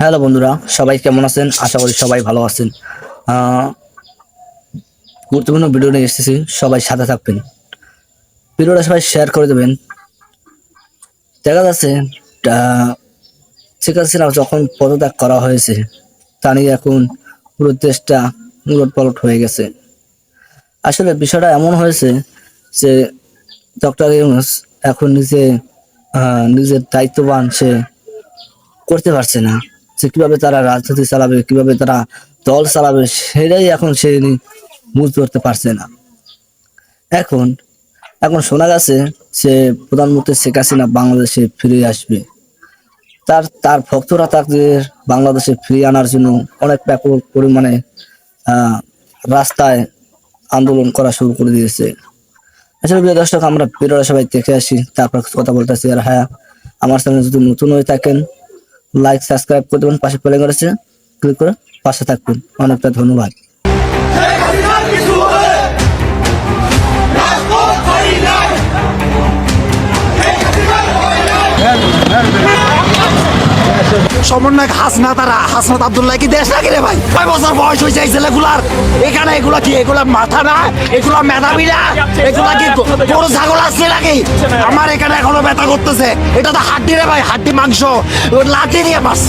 Hello বন্ধুরা, সবাই কেমন আছেন? আশা করি সবাই ভালো আছেন। গুরুত্বপূর্ণ ভিডিও নিয়ে এসেছি, সবাই সাথে থাকবেন। ভিডিওটা সবাই শেয়ার করে দেবেন। দেখা যাচ্ছে শেখ হাসিনা যখন পদত্যাগ করা হয়েছে, তা নিয়ে এখন পুরো দেশটা উলটপালট হয়ে গেছে। আসলে বিষয়টা এমন হয়েছে যে ডক্টর ইউনূস এখন নিজের দায়িত্ববান সে করতে পারছে না। যে কিভাবে তারা রাজনীতি চালাবে, কিভাবে তারা দল চালাবে, সেটাই এখন সে বুঝতে করতে পারছে না। এখন এখন শোনা গেছে সে প্রধানমন্ত্রী শেখ হাসিনা বাংলাদেশে ফিরে আসবে। তার তার ভক্তরা তাকে বাংলাদেশে ফিরিয়ে আনার জন্য অনেক ব্যাপক পরিমাণে আহ রাস্তায় আন্দোলন করা শুরু করে দিয়েছে। আসলে প্রিয় দর্শক, আমরা ভিডিওটা সবাই দেখে আসি, তারপর কথা বলতেছি। আর হ্যাঁ, আমার চ্যানেল যদি নতুন হয়ে থাকেন, লাইক সাবস্ক্রাইব করে দেবেন, পাশে বেল আইকন আছে ক্লিক করে পাশে থাকবেন। অনেকটা ধন্যবাদ। সমন্বয়ক হাসনাত আব্দুল্লাহ কি দেশ নাকি রে ভাই? 6 বছর বয়স হয়েছে এই ছেলেগুলার। এখানে এগুলা কি, এগুলা মাথা না, এগুলা মেধাবী না, এগুলা কি গরু ছাগল আসছে নাকি? আমার এখানে এখনো ব্যথা করতেছে। এটা তো হাড্ডি রে ভাই, হাড্ডি মাংস, লাঠি দিয়ে মাছ।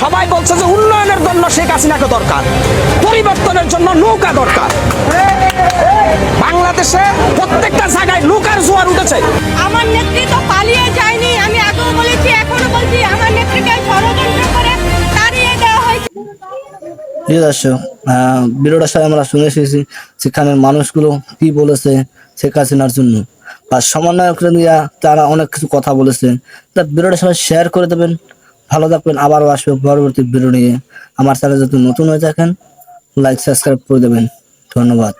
সবাই বলছে যে উন্নয়নের জন্য শেখ হাসিনাকে দরকার, পরিবর্তনের জন্য নৌকা দরকার। বাংলাদেশে প্রত্যেকটা জায়গায় নৌকার জোয়ার উঠেছে। আমার নেত্রী তো পালিয়ে যায়নি, আমি আগেও বলেছি এখনো বলছি, আমার নেত্রীকে ষড়যন্ত্র করে তাড়িয়ে দেওয়া হয়েছে। প্রিয় দর্শক, ভিডিওটা সবাই আমরা শুনে এসেছি সেখানের মানুষগুলো কি বলেছে শেখ হাসিনার জন্য, বা সমন্বয়করা নিয়ে তারা অনেক কিছু কথা বলেছে। তা ভিডিওটা সবাই শেয়ার করে দেবেন। ভালো থাকবেন, আবারও আসবে পরবর্তী ভিডিও নিয়ে। আমার চ্যানেল যদি নতুন হয়ে থাকেন, লাইক সাবস্ক্রাইব করে দেবেন। ধন্যবাদ।